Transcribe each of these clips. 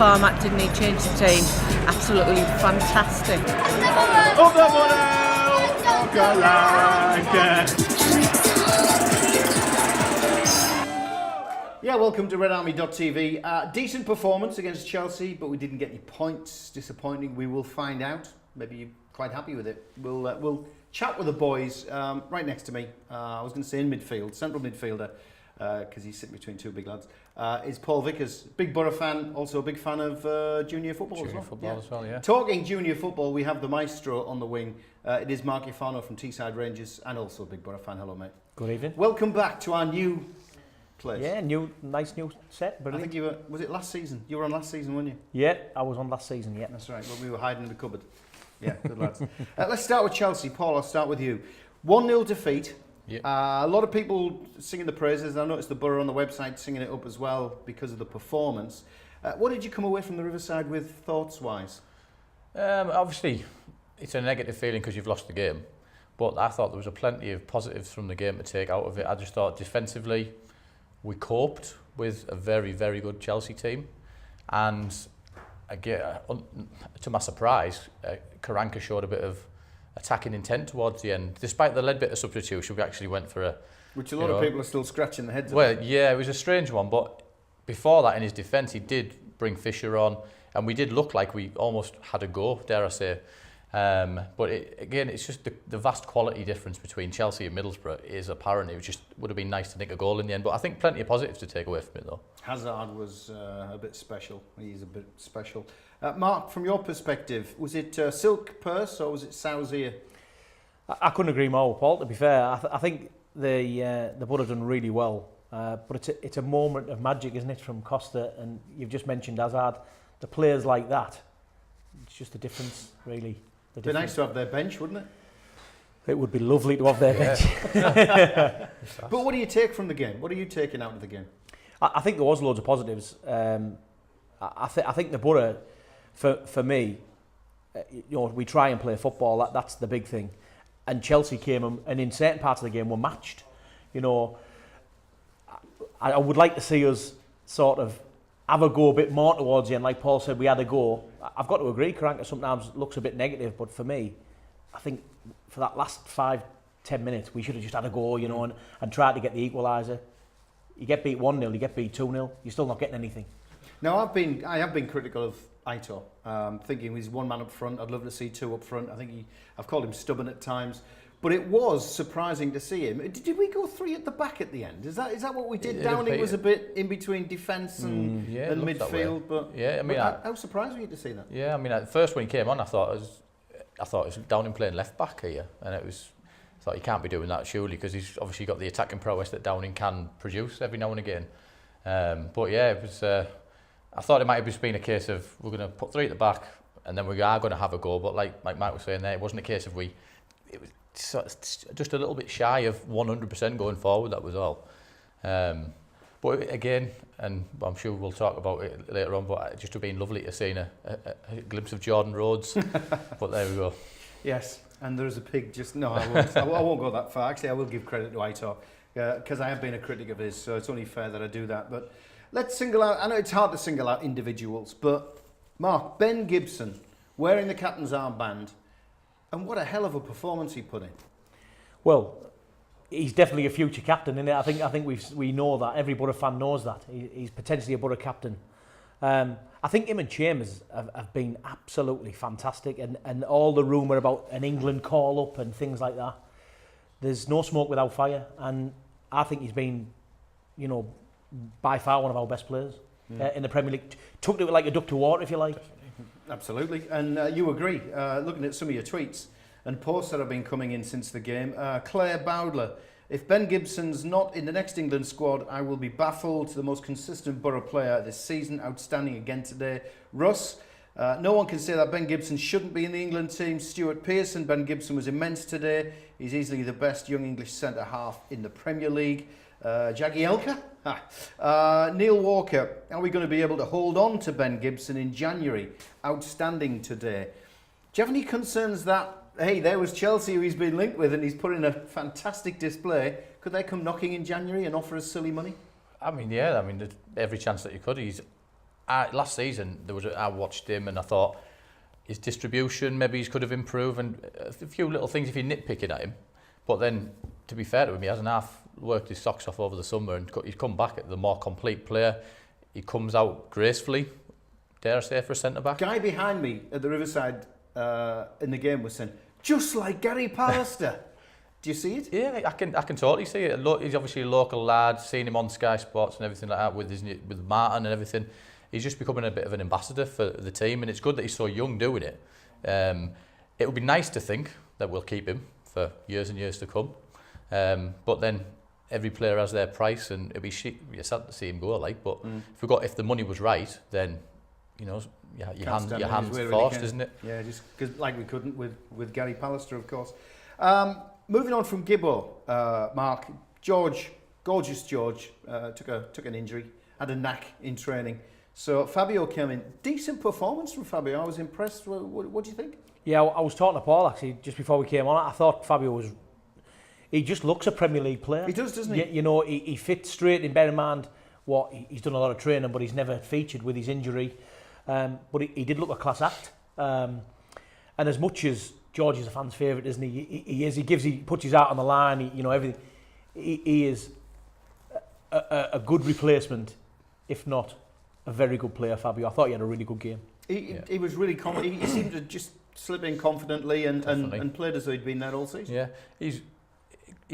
format, didn't he? Changed the team. Absolutely fantastic. Up the Yeah, welcome to RedArmy.tv. Decent performance against Chelsea, but we didn't get any points. Disappointing. We will find out. Maybe you're quite happy with it. We'll chat with the boys right next to me. I was going to say in midfield, central midfielder, because he's sitting between two big lads. Is Paul Vickers, big Borough fan, also a big fan of junior football as well. Yeah. Talking junior football, we have the maestro on the wing. It is Mark Ifano from Teesside Rangers, and also a big Borough fan. Hello, mate. Good evening. Welcome back to our new place. Yeah, nice new set. Brilliant. I think you were, was it last season? You were on last season, weren't you? Yeah, I was on last season, yeah. That's right, when we were hiding in the cupboard. Yeah, good lads. Let's start with Chelsea. Paul, I'll start with you. 1-0 defeat. Yep. A lot of people singing the praises. I noticed the Borough on the website singing it up as well because of the performance. What did you come away from the Riverside with, thoughts-wise? Obviously, it's a negative feeling because you've lost the game. But I thought there was plenty of positives from the game to take out of it. I just thought defensively, we coped with a very, very good Chelsea team. And again, to my surprise, Karanka showed a bit of attacking intent towards the end. Despite the lead bit of substitution, we actually went for a... Which a lot of people are still scratching their heads Well, about. yeah, it was a strange one. But before that, in his defence, he did bring Fisher on. And we did look like we almost had a go, dare I say. But again, it's just the vast quality difference between Chelsea and Middlesbrough is apparent. It would have been nice to nick a goal in the end, but I think plenty of positives to take away from it, though. Hazard was a bit special. He's a bit special. Mark, from your perspective, was it silk purse or was it sow's ear? I couldn't agree more with Paul, to be fair. I think the Borough done really well, but it's a moment of magic, isn't it, from Costa, and you've just mentioned Hazard. The players like that, it's just a difference, really. It'd be nice to have their bench, wouldn't it? It would be lovely to have their bench. But what do you take from the game? What are you taking out of the game? I think there was loads of positives. I think the Borough, for me, we try and play football. That's the big thing. And Chelsea came and in certain parts of the game were matched. I would like to see us sort of have a go a bit more towards the end. Like Paul said, we had a go. I've got to agree, Karanka sometimes looks a bit negative, but for me, I think for that last 5-10 minutes, we should have just had a go, and tried to get the equaliser. You get beat 1-0, you get beat 2-0, you're still not getting anything. Now, I have been critical of Aitor, thinking he's one man up front. I'd love to see two up front. I've called him stubborn at times. But it was surprising to see him. Did we go three at the back at the end? Is that what we did? Downing was a bit in between defence and midfield. But yeah, I mean, how surprised were you to see that? Yeah, I mean, at first when he came on, I thought it was Downing playing left back here, and I thought he can't be doing that surely because he's obviously got the attacking prowess that Downing can produce every now and again. But yeah, it was. I thought it might have just been a case of we're going to put three at the back, and then we are going to have a go. But like Mike was saying there, it wasn't a case of it was just a little bit shy of 100% going forward, that was all. But again, and I'm sure we'll talk about it later on, but it just would have been lovely to see a glimpse of Jordan Rhodes. But there we go. Yes, and there is a pig just... No, I won't go that far. Actually, I will give credit to Aitor, because I have been a critic of his, so it's only fair that I do that. But let's single out... I know it's hard to single out individuals, but Mark, Ben Gibson, wearing the captain's armband, and what a hell of a performance he put in. Well, he's definitely a future captain, isn't it? I think we know that. Every Borough fan knows that. He's potentially a Borough captain. I think him and Chambers have been absolutely fantastic, and all the rumour about an England call-up and things like that. There's no smoke without fire, and I think he's been, by far one of our best players in the Premier League. Took to it like a duck to water, if you like. Absolutely, and you agree. Looking at some of your tweets and posts that have been coming in since the game. Claire Bowdler, if Ben Gibson's not in the next England squad, I will be baffled. The most consistent Borough player this season, outstanding again today. Russ, no one can say that Ben Gibson shouldn't be in the England team. Stuart Pearson, Ben Gibson was immense today. He's easily the best young English centre-half in the Premier League. Jagielka? Neil Walker, are we going to be able to hold on to Ben Gibson in January? Outstanding today. Do you have any concerns that, hey, there was Chelsea who he's been linked with and he's put in a fantastic display. Could they come knocking in January and offer us silly money? I mean, yeah, there's every chance that you could. last season I watched him and I thought his distribution maybe he could have improved and a few little things if you're nitpicking at him. But then, to be fair to him, he hasn't half worked his socks off over the summer and he's come back at the more complete player. He comes out gracefully, dare I say, for a centre-back. Guy behind me at the Riverside in the game was saying, just like Gary Pallister. Do you see it? Yeah, I can totally see it. He's obviously a local lad, seen him on Sky Sports and everything like that with Martin and everything. He's just becoming a bit of an ambassador for the team and it's good that he's so young doing it. It would be nice to think that we'll keep him for years and years to come. But then every player has their price and it'd be sad to see him go but if the money was right, then your hands forced, isn't it? Yeah, just because like we couldn't with Gary Pallister, of course. Moving on from Gibbo, Mark, gorgeous George, took an injury, had a knack in training. So Fabio came in. Decent performance from Fabio. I was impressed. What do you think? Yeah, I was talking to Paul actually just before we came on. I thought Fabio he just looks a Premier League player. He does, doesn't he? You know, he fits straight in. Bear in mind he's done a lot of training, but he's never featured with his injury. But he did look a class act. And as much as George is a fan's favourite, isn't he? He puts his heart on the line. Everything. He is a good replacement, if not a very good player, Fabio. I thought he had a really good game. He was really confident. He seemed to just slip in confidently and played as though he'd been there all season. Yeah, he's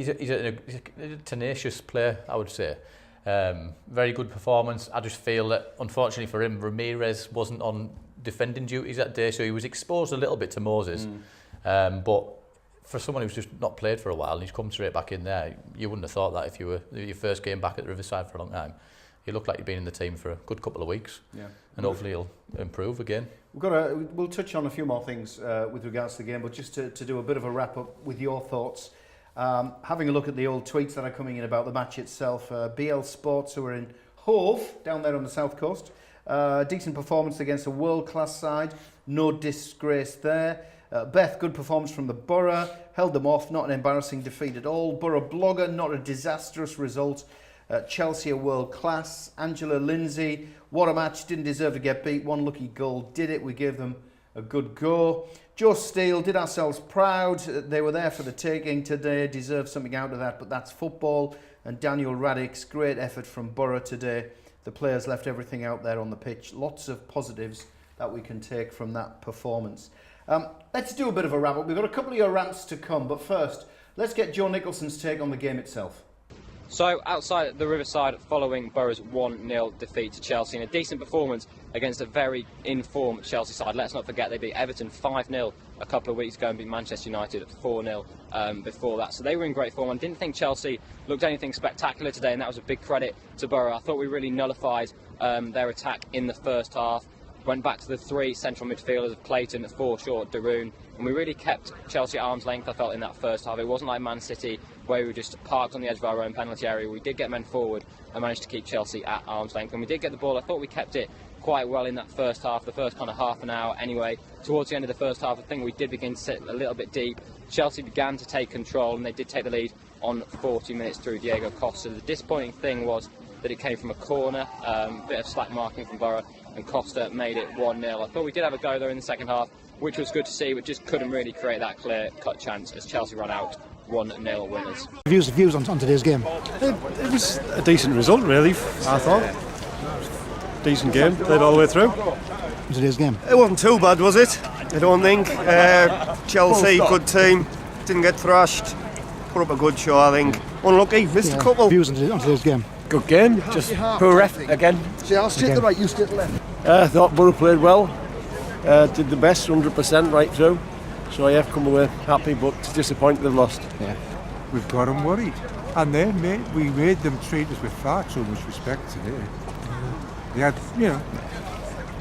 a tenacious player, I would say. Very good performance. I just feel that, unfortunately for him, Ramirez wasn't on defending duties that day, so he was exposed a little bit to Moses. But for someone who's just not played for a while and he's come straight back in there, you wouldn't have thought that if you were your first game back at the Riverside for a long time. He looked like he'd been in the team for a good couple of weeks, and hopefully he'll improve again. We'll touch on a few more things with regards to the game, but just to do a bit of a wrap up with your thoughts. Having a look at the old tweets that are coming in about the match itself. BL Sports, who are in Hove, down there on the south coast. Decent performance against a world-class side. No disgrace there. Beth, good performance from the Borough. Held them off, not an embarrassing defeat at all. Borough Blogger, not a disastrous result. Chelsea are world class. Angela Lindsay, what a match, didn't deserve to get beat. One lucky goal did it. We gave them a good go. Joe Steele, did ourselves proud. They were there for the taking today, deserved something out of that, but that's football. And Daniel Radix, great effort from Borough today. The players left everything out there on the pitch. Lots of positives that we can take from that performance. Let's do a bit of a wrap up. We've got a couple of your rants to come, but first, let's get Joe Nicholson's take on the game itself. So, outside the Riverside, following Borough's 1-0 defeat to Chelsea, and a decent performance against a very in-form Chelsea side. Let's not forget they beat Everton 5-0 a couple of weeks ago and beat Manchester United 4-0 before that. So they were in great form. I didn't think Chelsea looked anything spectacular today, and that was a big credit to Borough. I thought we really nullified their attack in the first half. Went back to the three central midfielders of Clayton, Forshaw, Darun, and we really kept Chelsea at arm's length, I felt, in that first half. It wasn't like Man City, where we were just parked on the edge of our own penalty area. We did get men forward and managed to keep Chelsea at arm's length. And we did get the ball. I thought we kept it quite well in that first half, the first kind of half an hour anyway. Towards the end of the first half, I think we did begin to sit a little bit deep. Chelsea began to take control, and they did take the lead on 40 minutes through Diego Costa. The disappointing thing was that it came from a corner, bit of slack marking from Borough, and Costa made it 1-0. I thought we did have a go there in the second half, which was good to see, but just couldn't really create that clear-cut chance as Chelsea ran out 1-0 winners. Views on today's game? It was a decent result, really, I thought. Decent game, played all the way through. Today's game? It wasn't too bad, was it? I don't think. Chelsea, good team, didn't get thrashed, put up a good show, I think. Unlucky, missed a couple. Views on today's game? Good game, just poor ref again. See, I'll straight to the right, you straight to the left. I thought Borough played well, did the best 100% right through. So yeah, come away happy, but disappointed they've lost. Yeah. We've got them worried, and we made them treat us with far too much respect today. They had,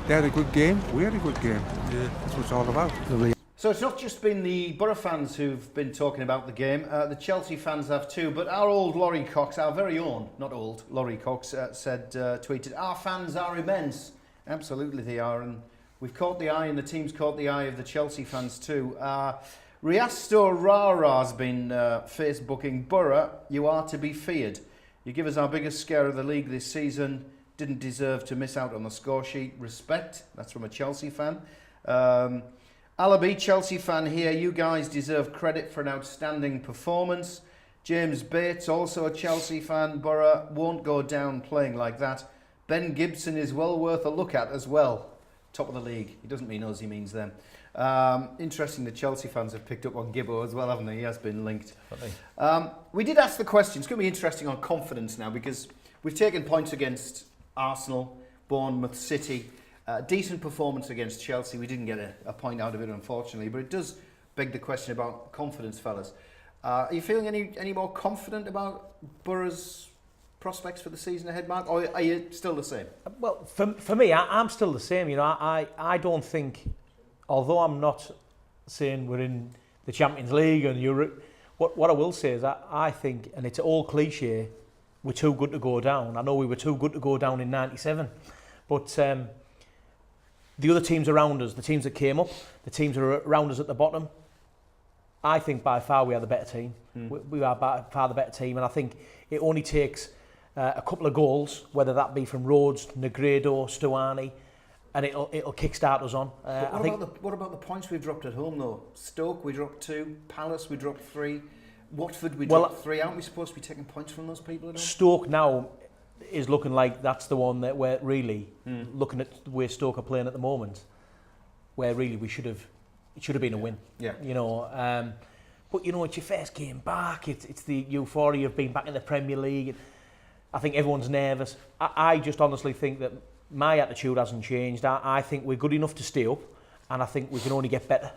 they had a good game. We had a good game. That's what it's all about. So it's not just been the Borough fans who've been talking about the game. The Chelsea fans have too. But our old Laurie Cox, our very own, not old, Laurie Cox tweeted, "Our fans are immense." Absolutely, they are, and we've caught the eye, and the team's caught the eye of the Chelsea fans too. Riasto Rara's been Facebooking, "Borough, you are to be feared. You give us our biggest scare of the league this season. didn't deserve to miss out on the score sheet. Respect. That's from a Chelsea fan. Alabi, Chelsea fan here. You guys deserve credit for an outstanding performance. James Bates, also a Chelsea fan. Borough won't go down playing like that. Ben Gibson is well worth a look at as well. Top of the league. He doesn't mean us, he means them. Interesting that Chelsea fans have picked up on Gibbo as well, haven't they? He has been linked. We did ask the question. It's going to be interesting on confidence now because we've taken points against Arsenal, Bournemouth, City. Decent performance against Chelsea. We didn't get a point out of it, unfortunately, but it does beg the question about confidence, fellas. Are you feeling any more confident about Borough's prospects for the season ahead, Mark, or are you still the same? Well, for me, I'm still the same. You know, I don't think, although I'm not saying we're in the Champions League and Europe, what I will say is that I think, and it's all cliche, we're too good to go down. I know we were too good to go down in '97, but the other teams around us, the teams that came up, the teams that are around us at the bottom, I think by far we are the better team. We are by far the better team, and I think it only takes a couple of goals, whether that be from Rhodes, Negredo, Stuani, and it'll kickstart us on. What about the points we've dropped at home though? Stoke we dropped 2, Palace we dropped 3, Watford we dropped 3. Aren't we supposed to be taking points from those people at all? Stoke now is looking like that's the one that we're really looking at the way Stoke are playing at the moment, where really it should have been a win. Yeah. You know, but you know, it's your first game back. It's the euphoria of being back in the Premier League. I think everyone's nervous. I just honestly think that my attitude hasn't changed. I think we're good enough to stay up, and I think we can only get better.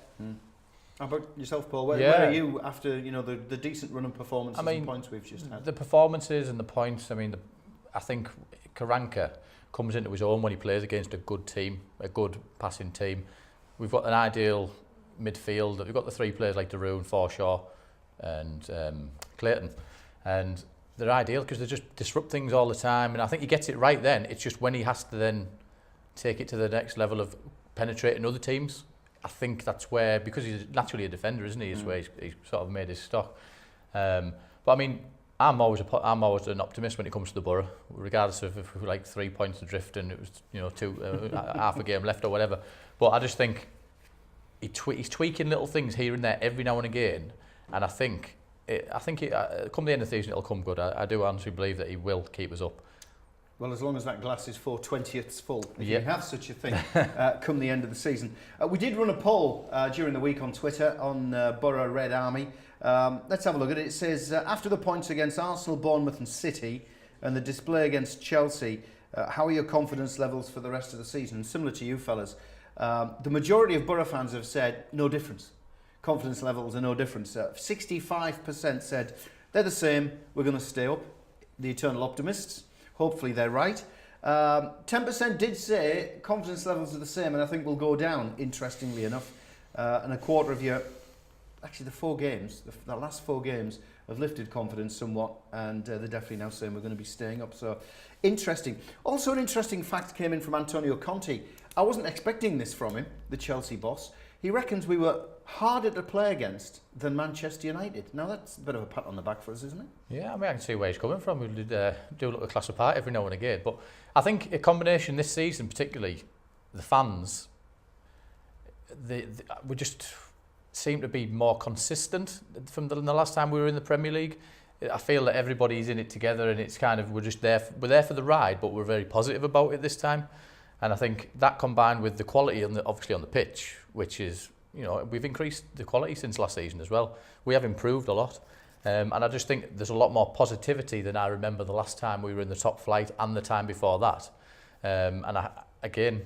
How about yourself, Paul? Where are you after the decent run of performances and points we've just had? The performances and the points. I mean, I think Karanka comes into his own when he plays against a good team, a good passing team. We've got an ideal midfield. We've got the 3 players like Darun, Forshaw and Clayton, and they're ideal because they just disrupt things all the time, and I think he gets it right then. It's just when he has to then take it to the next level of penetrating other teams, I think that's where, because he's naturally a defender, isn't he, is where he's sort of made his stock. But I mean, I'm always an optimist when it comes to the Borough, regardless of if we're like 3 points adrift and it was half a game left or whatever. But I just think he's tweaking little things here and there every now and again, and I think come the end of the season it'll come good. I do honestly believe that he will keep us up. Well, as long as that glass is 4/20ths full, if you have such a thing, come the end of the season. We did run a poll during the week on Twitter on Borough RedArmy. Let's have a look at it. It says, after the points against Arsenal, Bournemouth and City, and the display against Chelsea, how are your confidence levels for the rest of the season? And similar to you fellas, the majority of Borough fans have said no difference. Confidence levels are no difference. 65% said they're the same, we're going to stay up. The eternal optimists. Hopefully they're right. 10% did say confidence levels are the same, and I think will go down, interestingly enough. And a quarter of you, actually the 4 games, the last 4 games have lifted confidence somewhat, and they're definitely now saying we're going to be staying up. So interesting. Also an interesting fact came in from Antonio Conte. I wasn't expecting this from him, the Chelsea boss. He reckons we were harder to play against than Manchester United. Now that's a bit of a pat on the back for us, isn't it? Yeah, I mean, I can see where he's coming from. We do look a class apart every now and again, but I think a combination this season, particularly the fans, we just seem to be more consistent from the last time we were in the Premier League. I feel that everybody's in it together, and it's kind of we're there for the ride, but we're very positive about it this time. And I think that combined with the quality obviously on the pitch, which is, we've increased the quality since last season as well. We have improved a lot. And I just think there's a lot more positivity than I remember the last time we were in the top flight and the time before that. And again,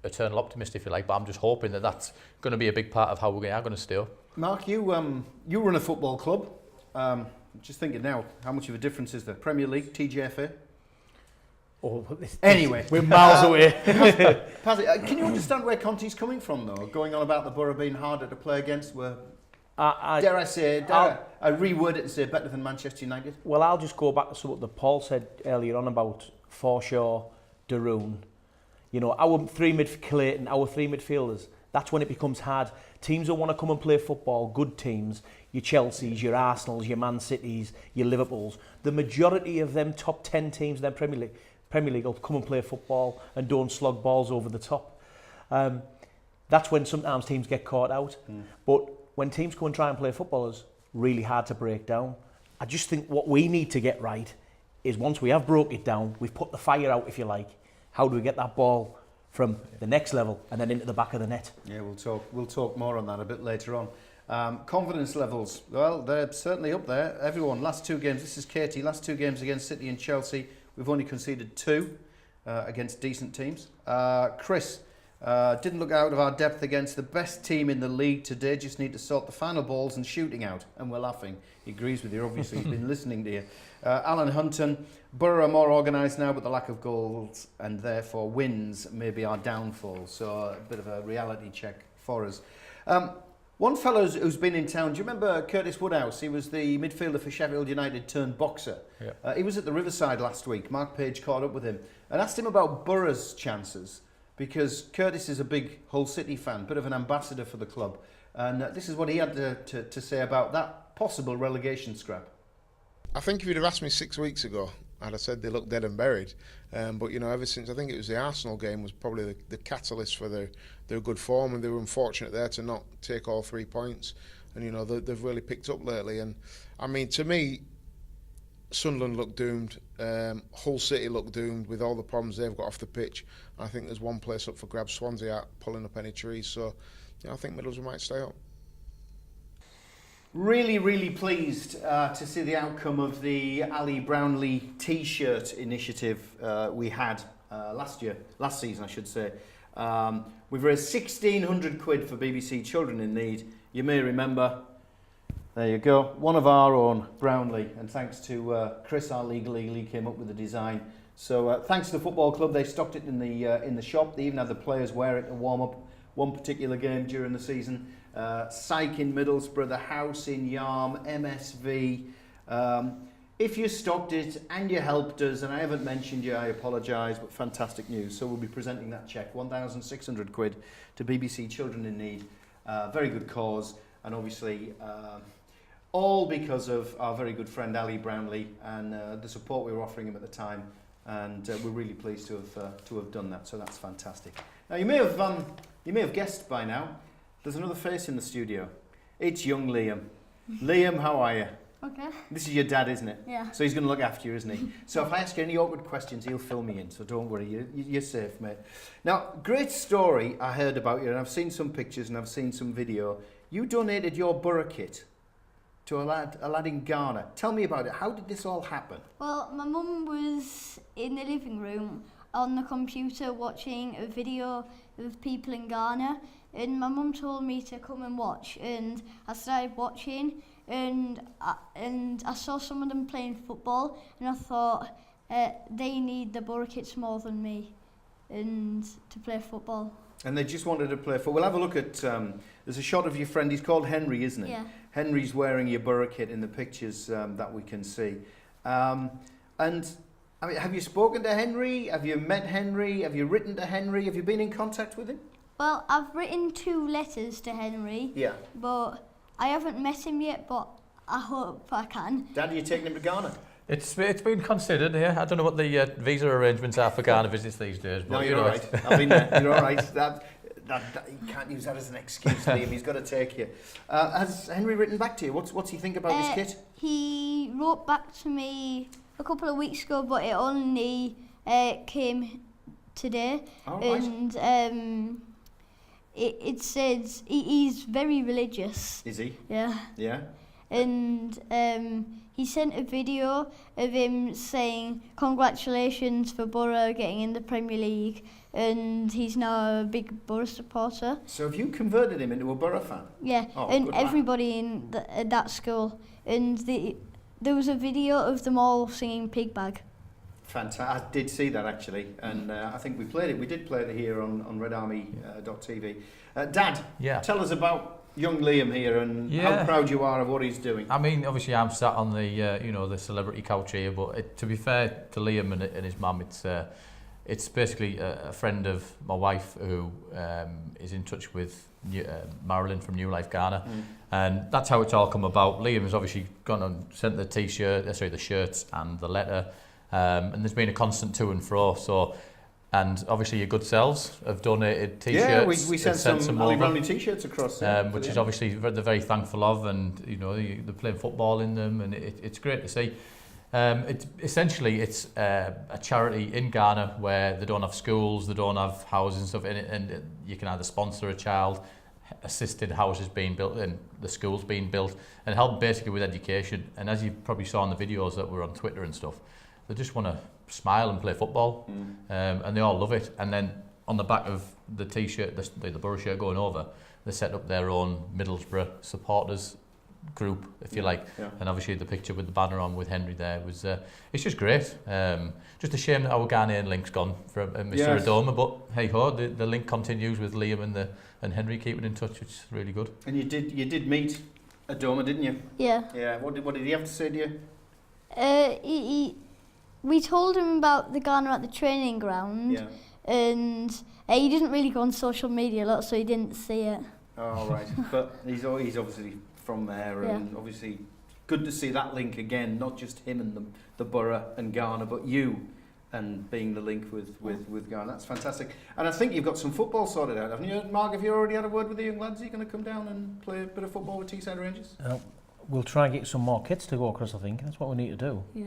eternal optimist if you like, but I'm just hoping that that's going to be a big part of how we are going to stay up. Mark, you run a football club. Just thinking now, how much of a difference is there? Premier League, TGFA? Anyway, we're miles away. Can you understand where Conte's coming from, though? Going on about the Borough being harder to play against, dare I reword it and say better than Manchester United? Well, I'll just go back to something that Paul said earlier on about Forshaw, Darun. Our 3 midfielders, that's when it becomes hard. Teams don't want to come and play football, good teams, your Chelseas, your Arsenals, your Man Cities, your Liverpools. The majority of them top 10 teams in the Premier League Premier League will come and play football and don't slog balls over the top. That's when sometimes teams get caught out. But when teams go and try and play football, it's really hard to break down. I just think what we need to get right is once we have broke it down, we've put the fire out, if you like, how do we get that ball from the next level and then into the back of the net? Yeah, we'll talk more on that a bit later on. Confidence levels, well, they're certainly up there. Everyone, last 2 games, this is Katie, last 2 games against City and Chelsea, we've only conceded 2 against decent teams. Chris, didn't look out of our depth against the best team in the league today, just need to sort the final balls and shooting out. And we're laughing. He agrees with you, obviously, he's been listening to you. Alan Hunton, Borough are more organised now, but the lack of goals and therefore wins may be our downfall. So a bit of a reality check for us. One fellow who's been in town, do you remember Curtis Woodhouse? He was the midfielder for Sheffield United turned boxer. Yeah. He was at the Riverside last week. Mark Page caught up with him and asked him about Borough's chances, because Curtis is a big Hull City fan, bit of an ambassador for the club. And this is what he had to say about that possible relegation scrap. I think if you'd have asked me 6 weeks ago, I'd have said they look dead and buried. But, you know, ever since, I think it was the Arsenal game was probably the catalyst for their good form, and they were unfortunate there to not take all 3 points. And, you know, they've really picked up lately. And, I mean, to me, Sunderland looked doomed. Hull City looked doomed with all the problems they've got off the pitch. I think there's one place up for grabs. Swansea aren't pulling up any trees. So, yeah, I think Middlesbrough might stay up. Really, really pleased to see the outcome of the Ali Brownlee T-shirt initiative we had last season, I should say. We've raised 1,600 quid for BBC Children in Need. You may remember, there you go, one of our own, Brownlee, and thanks to Chris, our legal eagle, he came up with the design. So thanks to the football club, they stocked it in the shop. They even had the players wear it to warm up one particular game during the season. Syke in Middlesbrough, the House in Yarm, MSV. If you stocked it and you helped us, and I haven't mentioned you, I apologise, but fantastic news. So we'll be presenting that cheque, 1,600 quid to BBC Children in Need. Very good cause, and obviously all because of our very good friend Ali Brownlee and the support we were offering him at the time. And we're really pleased to have done that. So that's fantastic. Now you may have guessed by now. There's another face in the studio. It's young Liam. Liam, how are you? Okay. This is your dad, isn't it? Yeah. So he's going to look after you, isn't he? So if I ask you any awkward questions, he'll fill me in. So don't worry, you're safe, mate. Now, great story I heard about you, and I've seen some pictures and I've seen some video. You donated your Borough kit to a lad in Ghana. Tell me about it. How did this all happen? Well, my mum was in the living room on the computer watching a video of people in Ghana, and my mum told me to come and watch, and I started watching, and I saw some of them playing football, and I thought they need the Borough kits more than me and to play football. And they just wanted to play football. We'll have a look at, there's a shot of your friend, he's called Henry, isn't he? Yeah. Henry's wearing your Borough kit in the pictures that we can see. And I mean, have you spoken to Henry? Have you met Henry? Have you written to Henry? Have you been in contact with him? Well, I've written 2 letters to Henry. Yeah. But I haven't met him yet, but I hope I can. Dad, are you taking him to Ghana? It's been considered, yeah. I don't know what the visa arrangements are for Ghana visits these days. But no, you're all right. I've been there. You're all right. That, you can't use that as an excuse, Liam. He's got to take you. Has Henry written back to you? What's he think about this kit? He wrote back to me a couple of weeks ago, but it only came today. Oh, right. And it says he's very religious. Is he? Yeah. Yeah. And he sent a video of him saying congratulations for Borough getting in the Premier League, and he's now a big Borough supporter. So have you converted him into a Borough fan? Yeah, oh, and everybody in that school. And there was a video of them all singing Pig Bag. Fantastic. I did see that actually, and I think we played it. We did play it here on RedArmy.tv. Dad, tell us about young Liam here and how proud you are of what he's doing. I mean, obviously I'm sat on the the celebrity couch here, but to be fair to Liam and his mum, it's basically a friend of my wife who is in touch with Marilyn from New Life Ghana, and that's how it's all come about. Liam has obviously gone and sent the the shirts and the letter, and there's been a constant to and fro. So, and obviously your good selves have donated t-shirts. Yeah, we sent some Ali over, Brownlee t-shirts across, which is obviously they're very thankful of, and you know they're playing football in them, and it's great to see. It's essentially a charity in Ghana where they don't have schools, they don't have houses and stuff in it, and you can either sponsor a child, assisted houses being built and the schools being built, and help basically with education. And as you probably saw in the videos that were on Twitter and stuff, they just want to smile and play football, and they all love it. And then on the back of the t-shirt, the Borough shirt going over, they set up their own Middlesbrough supporters group, if you like, and obviously the picture with the banner on with Henry there was it's just great. Just a shame that our Ghanaian link's gone from Mr. Adoma, but hey ho, the link continues with Liam and Henry keeping in touch, which is really good. And you did meet Adoma, didn't you? Yeah. Yeah. What did he have to say to you? We told him about the Ghana at the training ground, and he didn't really go on social media a lot, so he didn't see it. Oh right, but he's obviously from there, and obviously good to see that link again, not just him and the Borough and Ghana, but you and being the link with Ghana. That's fantastic. And I think you've got some football sorted out, haven't you? Mark, have you already had a word with the young lads? Are you going to come down and play a bit of football with Teesside Rangers? We'll try and get some more kids to go across, I think. That's what we need to do. Yeah.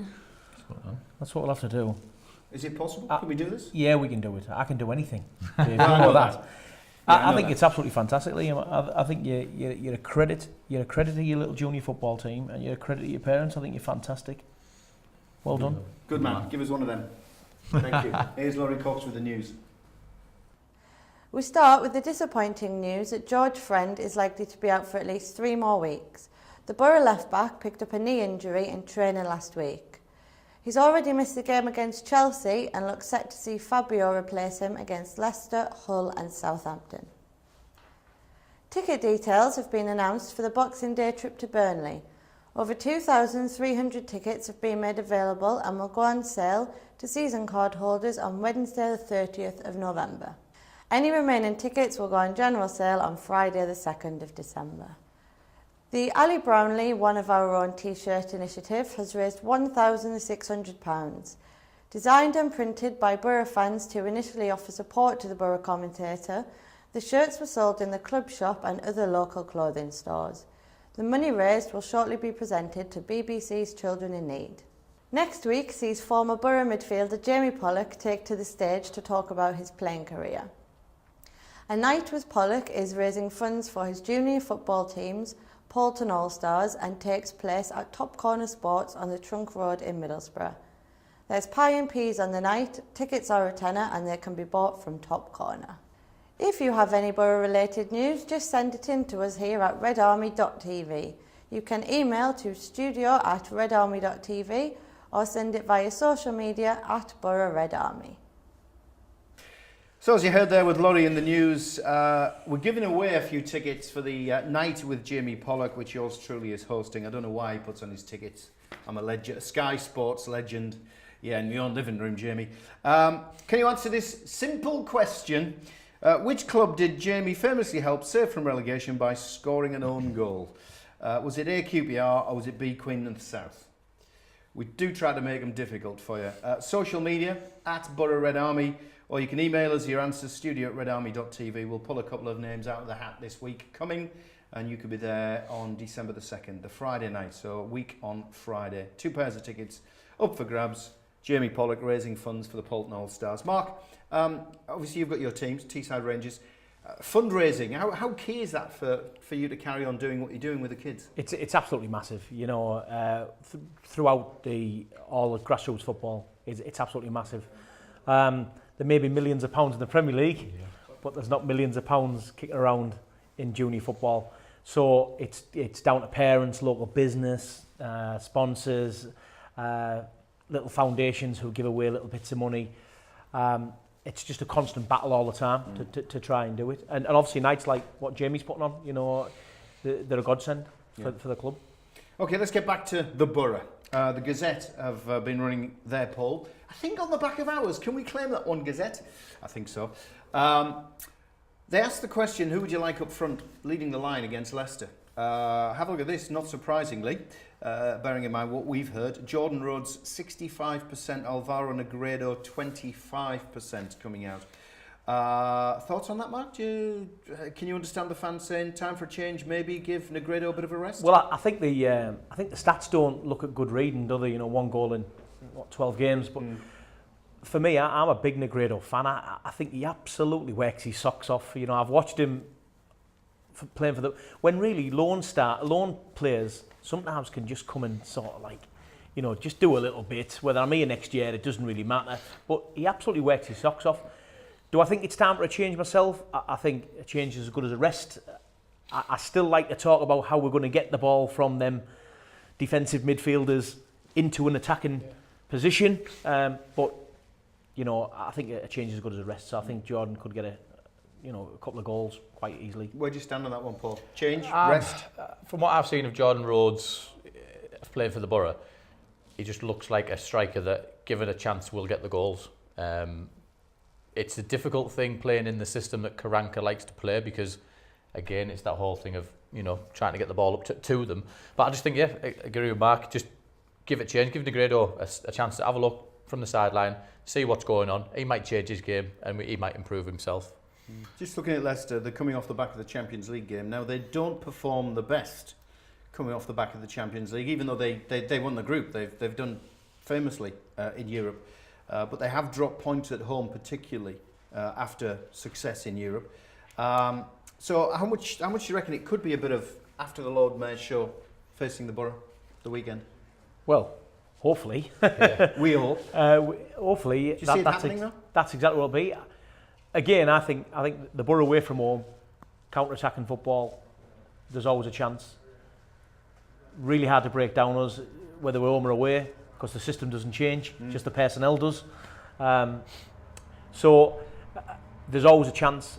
That's what we'll have to do. Is it possible? Can we do this? Yeah, we can do it. I can do anything. You know that. I think it's absolutely fantastic, Liam. I think you're a credit. You're a credit to your little junior football team, and you're a credit to your parents. I think you're fantastic. Well done. Good man. Give us one of them. Thank you. Here's Laurie Cox with the news. We start with the disappointing news that George Friend is likely to be out for at least 3 more weeks. The Borough left-back picked up a knee injury in training last week. He's already missed the game against Chelsea and looks set to see Fabio replace him against Leicester, Hull and Southampton. Ticket details have been announced for the Boxing Day trip to Burnley. Over 2,300 tickets have been made available and will go on sale to season card holders on Wednesday the 30th of November. Any remaining tickets will go on general sale on Friday the 2nd of December. The Ali Brownlee One of Our Own t-shirt initiative has raised £1,600. Designed and printed by Borough fans to initially offer support to the Borough commentator, the shirts were sold in the club shop and other local clothing stores. The money raised will shortly be presented to BBC's Children in Need. Next week sees former Borough midfielder Jamie Pollock take to the stage to talk about his playing career. A Night with Pollock is raising funds for his junior football teams, Poulton All-Stars, and takes place at Top Corner Sports on the Trunk Road in Middlesbrough. There's pie and peas on the night, tickets are a tenner and they can be bought from Top Corner. If you have any Borough-related news, just send it in to us here at RedArmy.tv. You can email to studio@redarmy.tv or send it via social media at Borough Red Army. So as you heard there with Laurie in the news, we're giving away a few tickets for the night with Jamie Pollock, which yours truly is hosting. I don't know why he puts on his tickets. I'm a legend, a Sky Sports legend. Yeah, in your own living room, Jamie. Can you answer this simple question? Which club did Jamie famously help save from relegation by scoring an own goal? Was it A, QPR, or was it B, Queen of the South? We do try to make them difficult for you. Social media, @Borough Red Army, or you can email us your answers, studio@redarmy.tv. We'll pull a couple of names out of the hat this week coming, and you could be there on December the 2nd, the Friday night, so a week on Friday. 2 pairs of tickets up for grabs. Jamie Pollock raising funds for the Poulton All-Stars. Mark, obviously you've got your teams, Teesside Rangers. Fundraising, how key is that for you to carry on doing what you're doing with the kids? It's absolutely massive. You know, throughout all the grassroots football, it's absolutely massive. There may be millions of pounds in the Premier League, but there's not millions of pounds kicking around in junior football. So it's down to parents, local business, sponsors, little foundations who give away little bits of money. It's just a constant battle all the time to try and do it. And obviously nights like what Jamie's putting on, you know, they're a godsend for the club. Okay, let's get back to the Borough. The Gazette have been running their poll. I think on the back of ours. Can we claim that one, Gazette? I think so. They asked the question, who would you like up front leading the line against Leicester? Have a look at this, not surprisingly. bearing in mind what we've heard. Jordan Rhodes 65%, Alvaro Negredo 25% coming out. Thoughts on that, Mark? Can you understand the fans saying time for a change? Maybe give Negredo a bit of a rest. Well, I think the stats don't look at good reading, do they? You know, 1 goal in 12 games. But for me, I'm a big Negredo fan. I think he absolutely works his socks off. You know, I've watched him playing for the when really loan players sometimes can just come and sort of like, you know, just do a little bit. Whether I'm here next year, it doesn't really matter. But he absolutely works his socks off. Do I think it's time for a change myself? I think a change is as good as a rest. I still like to talk about how we're going to get the ball from them defensive midfielders into an attacking position. But, you know, I think a change is as good as a rest. So I think Jordan could get a couple of goals quite easily. Where do you stand on that one, Paul? Change, rest? From what I've seen of Jordan Rhodes playing for the Borough, he just looks like a striker that, given a chance, will get the goals. It's a difficult thing playing in the system that Karanka likes to play because, again, it's that whole thing of, you know, trying to get the ball up to them. But I just think, yeah, I agree with Mark, just give it a change, give Negredo a chance to have a look from the sideline, see what's going on. He might change his game and he might improve himself. Just looking at Leicester, they're coming off the back of the Champions League game. Now, they don't perform the best coming off the back of the Champions League, even though they won the group. They've done famously in Europe. But they have dropped points at home, particularly after success in Europe. So how much do you reckon it could be a bit of after the Lord Mayor's show facing the Borough the weekend? Well, hopefully. Yeah, we hope. Hopefully. Do you see it happening though? That's exactly what it'll be. Again, I think the Borough away from home, counter-attacking football, there's always a chance. Really hard to break down us, whether we're home or away, because the system doesn't change, just the personnel does. So there's always a chance.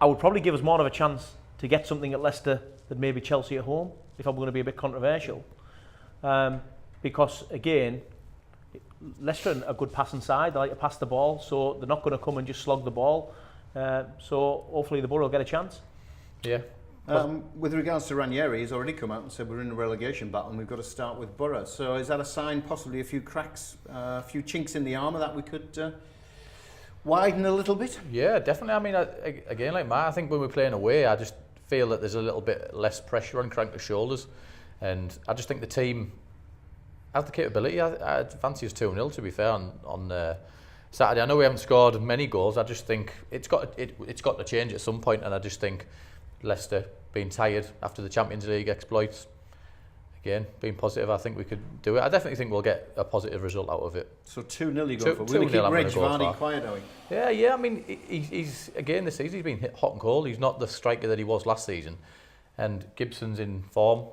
I would probably give us more of a chance to get something at Leicester than maybe Chelsea at home, if I'm going to be a bit controversial. Because, again, Leicester are a good passing side. They like to pass the ball, so they're not going to come and just slog the ball. So hopefully the Borough will get a chance. Yeah. With regards to Ranieri, he's already come out and said we're in a relegation battle and we've got to start with Borough. So is that a sign, possibly a few cracks, a few chinks in the armour that we could widen a little bit? Yeah, definitely. I mean, again, like Matt, I think when we're playing away, I just feel that there's a little bit less pressure on Crank's shoulders. And I just think the team has the capability. I fancy us 2-0, to be fair, on Saturday. I know we haven't scored many goals. I just think it's got to change at some point, and I just think Leicester being tired after the Champions League exploits, again, being positive, I think we could do it. I definitely think we'll get a positive result out of it. So 2-0 you go for? We're going to keep Reg Vardy quiet, are we? Yeah, I mean, he's again, this season he's been hit hot and cold. He's not the striker that he was last season. And Gibson's in form,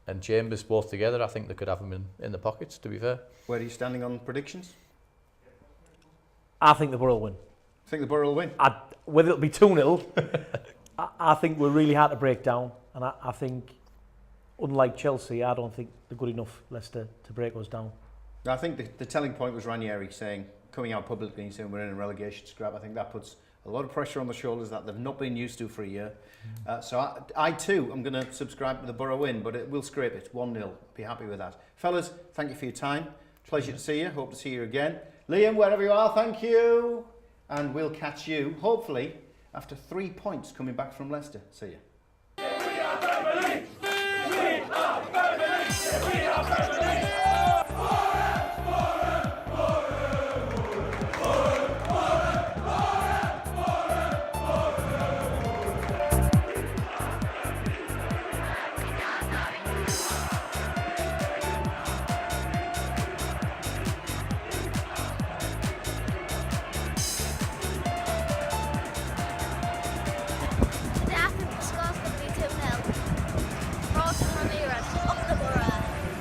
and Chambers both together, I think they could have him in the pockets, to be fair. Where are you standing on predictions? I think the Borough will win. Think the Borough will win? Whether it'll be 2-0, I think we're really hard to break down. And I think, unlike Chelsea, I don't think they're good enough, Leicester, to break us down. I think the telling point was Ranieri coming out publicly and saying we're in a relegation scrap. I think that puts a lot of pressure on the shoulders that they've not been used to for a year. So I too am going to subscribe to the Borough win, but we'll scrape it 1-0. Be happy with that. Fellas, thank you for your time. Pleasure to see you. Hope to see you again. Liam, wherever you are, thank you. And we'll catch you, hopefully, after 3 points coming back from Leicester. See you. We are family! We are family! We are family!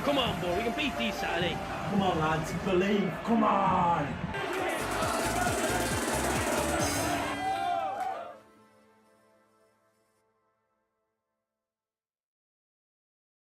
Come on, boy, we can beat these Saturday. Come on, lads, believe, come on!